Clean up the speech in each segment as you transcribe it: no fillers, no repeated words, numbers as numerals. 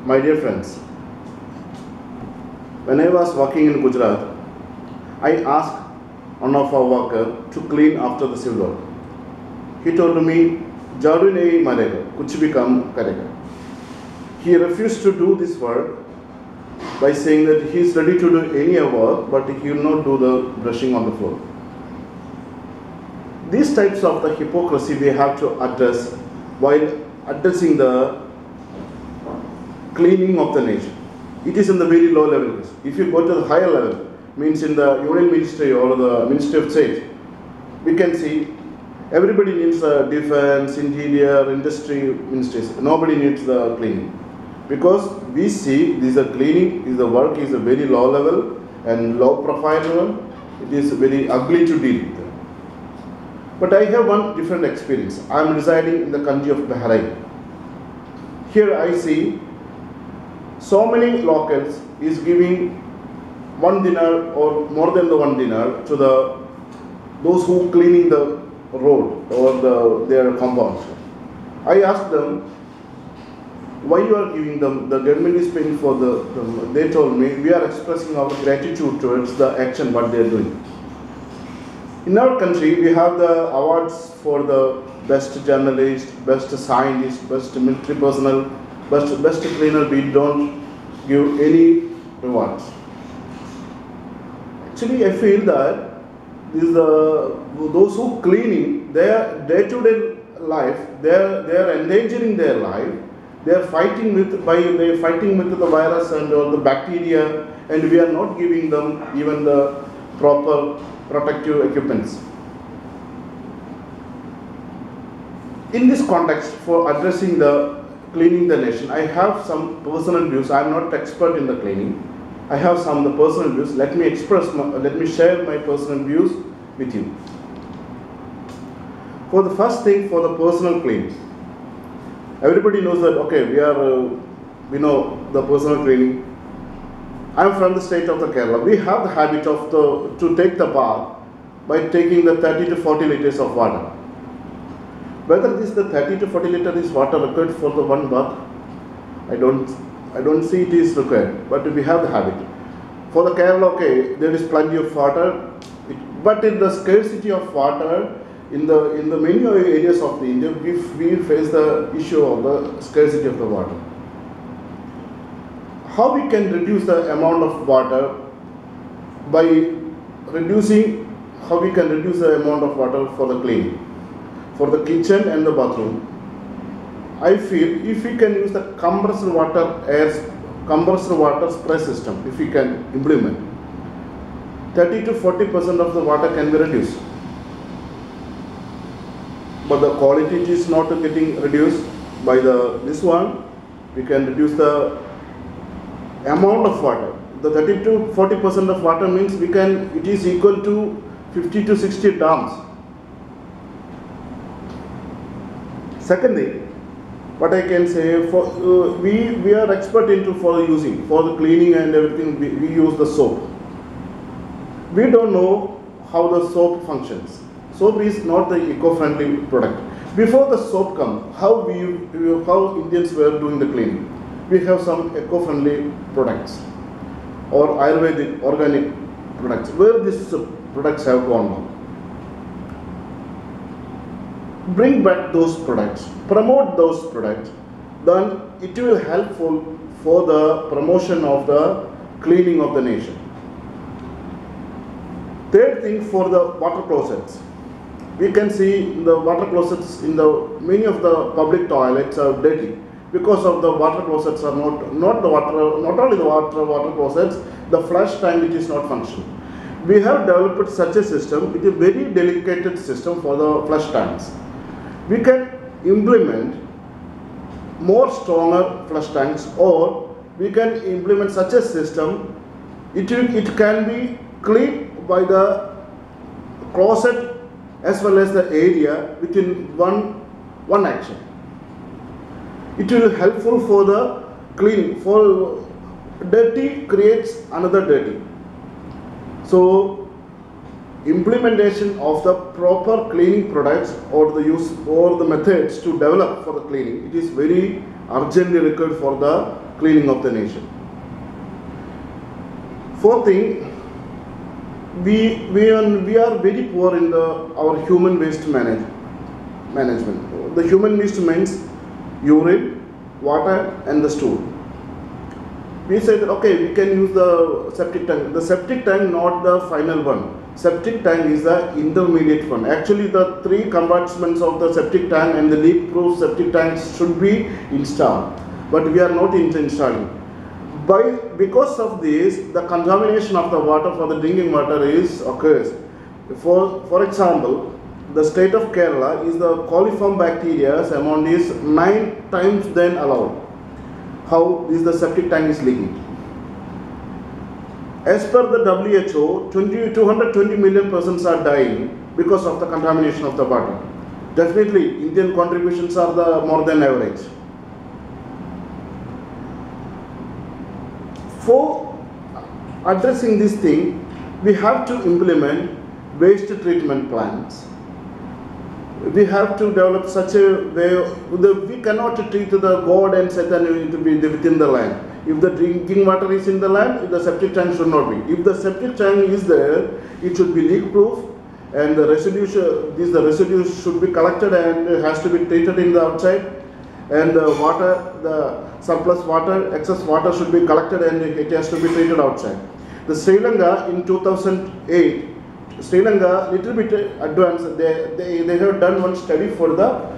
My dear friends, when I was working in Gujarat, I asked one of our workers to clean after the civil war. He told me, "Jadu nahi marega, kuch bhi kam karega." He refused to do this work by saying that he is ready to do any work, but he will not do the brushing on the floor. These types of the hypocrisy we have to address while addressing the cleaning of the nation. It is in the very low level. If you go to the higher level, means in the Union Ministry or the Ministry of State, we can see everybody needs the defense, interior, industry ministries. Nobody needs the cleaning. Because we see this cleaning is the work is a very low level and low profile level. It is very ugly to deal with. But I have one different experience. I am residing in the country of Bahrain. Here I see so many locals is giving one dinar or more than the one dinar to those who cleaning the road or their compounds. I asked them, why you are giving them? The government is paying for they told me, we are expressing our gratitude towards the action what they are doing. In our country, we have the awards for the best journalist, best scientist, best military personnel, best cleaner. We don't give any rewards. Actually, I feel that those who cleaning their day-to-day life, they are endangering their life. They are fighting with the virus and the bacteria, and we are not giving them even the proper protective equipments. In this context, for addressing the cleaning the nation, I have some personal views. I am not expert in the cleaning. I have some of the personal views. Let me share my personal views with you. For the first thing, for the personal cleaning, everybody knows that we know the personal cleaning. I am from the state of the Kerala. We have the habit of to take the bath by taking the 30 to 40 liters of water. Whether the 30 to 40 liters is water required for the one bath, I don't see it is required, but we have the habit. For the Kerala, there is plenty of water, but in the scarcity of water, in the many areas of the India, we face the issue of the scarcity of the water. How we can reduce the amount of water by how we can reduce the amount of water for the cleaning, for the kitchen and the bathroom. I feel if we can use the compressed water spray system, if we can implement, 30 to 40% of the water can be reduced. But the quality is not getting reduced by this one. We can reduce the amount of water. The 30 to 40% of water means it is equal to 50 to 60 dams. Secondly, what I can say, we are expert for the cleaning and everything. We use the soap. We don't know how the soap functions. Soap is not the eco-friendly product. Before the soap come, how Indians were doing the cleaning? We have some eco-friendly products or Ayurvedic organic products. Where these products have gone now? Bring back those products, promote those products, then it will helpful for the promotion of the cleaning of the nation. Third thing, for the water closets. We can see the water closets in many of the public toilets are dirty because of the water closets are not only the water closets, the flush tank which is not functioning. We have developed such a system, it is a very delicate system for the flush tanks. We can implement more stronger flush tanks, or we can implement such a system. It can be cleaned by the closet as well as the area within one action. It will be helpful for the cleaning. For dirty creates another dirty. So implementation of the proper cleaning products or the use or the methods to develop for the cleaning, it is very urgently required for the cleaning of the nation. Fourth thing, we are very poor in our human waste management. The human waste means urine, water, and the stool. We said that okay, we can use the septic tank. The septic tank, not the final one. Septic tank is the intermediate one. Actually, the 3 compartments of the septic tank and the leak-proof septic tanks should be installed, but we are not installing. Because of this, the contamination of the water for the drinking water occurs. For example, the state of Kerala is the coliform bacteria amount is 9 times than allowed. How is the septic tank is leaking? As per the WHO, 220 million persons are dying because of the contamination of the water. Definitely, Indian contributions are the more than average. For addressing this thing, we have to implement waste treatment plants. We have to develop such a way, we cannot treat the God and Satan within the land. If the drinking water is in the land, the septic tank should not be. If the septic tank is there, it should be leak proof, and the residues should be collected and has to be treated in the outside, and the water, the surplus water, excess water should be collected and it has to be treated outside. The Sri Lanka in 2008, Sri Lanka little bit advanced. They have done one study for the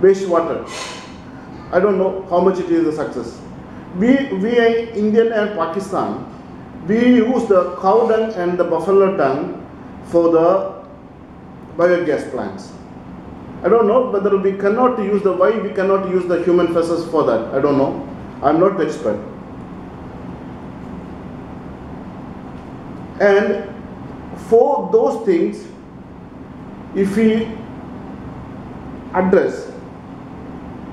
wastewater. I don't know how much it is a success. We Indian and Pakistan, we use the cow dung and the buffalo dung for the biogas plants. I don't know whether we cannot use why we cannot use the human feces for that. I don't know. I'm not the expert. And for those things, if we address,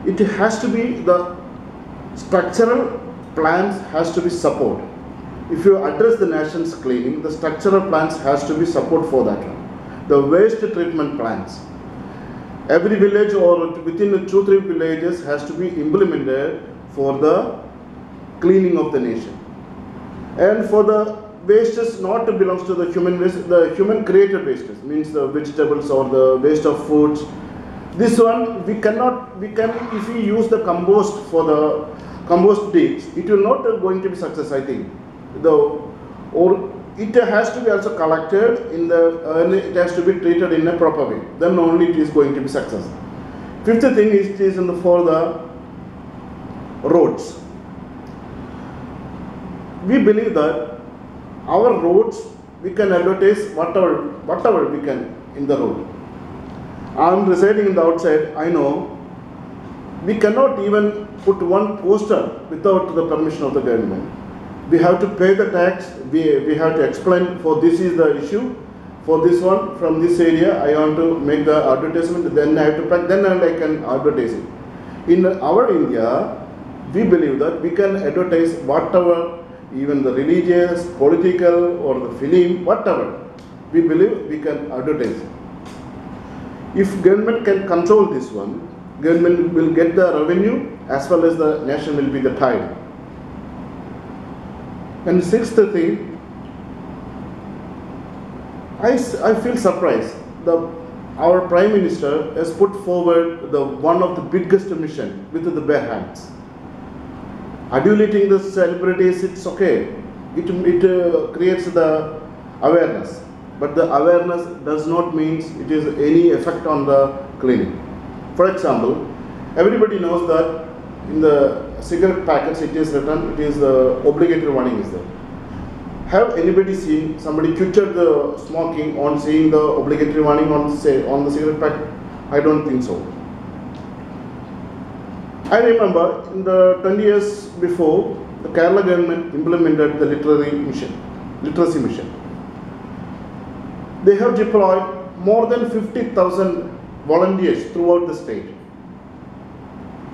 it has to be the structural plans has to be support. If you address the nation's cleaning, the structural plans has to be support for that one. The waste treatment plans. Every village or within 2-3 villages has to be implemented for the cleaning of the nation. And for the wastes not belongs to the human waste, the human created wastes means the vegetables or the waste of foods. This one we can if we use the compost for the compost digs, it will not going to be success, I think. Or it has to be also collected in it has to be treated in a proper way. Then only it is going to be success. Fifth thing is for the roads. We believe that our roads we can advertise whatever we can in the road. I am residing in the outside, I know we cannot even put one poster without the permission of the government. We have to pay the tax, we have to explain for this is the issue, for this one from this area I want to make the advertisement, then I have to pack, then I can advertise it. In our India, we believe that we can advertise whatever, even the religious, political or the film, whatever, we believe we can advertise. If government can control this one, government will get the revenue as well as the nation will be the tide. And sixth thing, I feel surprised. Our Prime Minister has put forward one of the biggest mission with the bare hands. Adulating the celebrities, it's okay. It creates the awareness. But the awareness does not mean it is any effect on the cleaning. For example, everybody knows that in the cigarette packets it is written, it is the obligatory warning is there. Have anybody seen somebody quitted the smoking on seeing the obligatory warning on the cigarette packet? I don't think so. I remember in the 20 years before, the Kerala government implemented the literacy mission. They have deployed more than 50,000 volunteers throughout the state.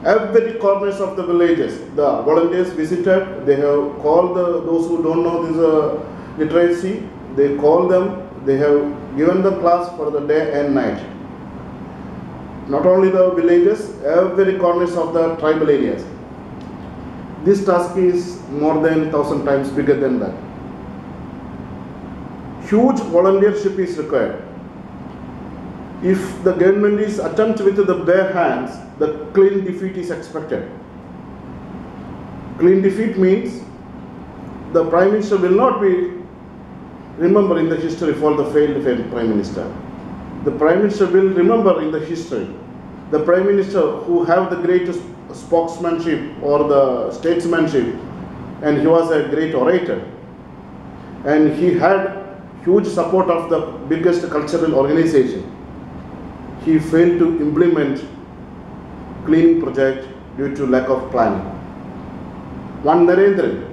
Every corners of the villages, the volunteers visited, they have called those who don't know this literacy, they call them, they have given the class for the day and night. not only the villages, every corners of the tribal areas. This task is more than 1,000 times bigger than that. Huge volunteership is required. If the government is attempt with the bare hands, the clean defeat is expected. Clean defeat means the Prime Minister will not be remembered in the history for the failed Prime Minister. The Prime Minister will remember in the history the Prime Minister who have the greatest spokesmanship or the statesmanship, and he was a great orator, and he had huge support of the biggest cultural organization. He failed to implement cleaning project due to lack of planning. One Narendra,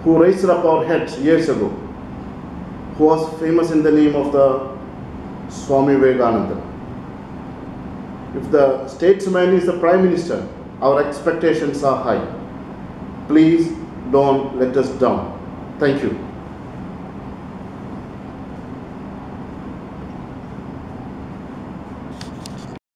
who raised up our heads years ago, who was famous in the name of the Swami Vivekananda. If the statesman is the Prime Minister, our expectations are high. Please don't let us down. Thank you.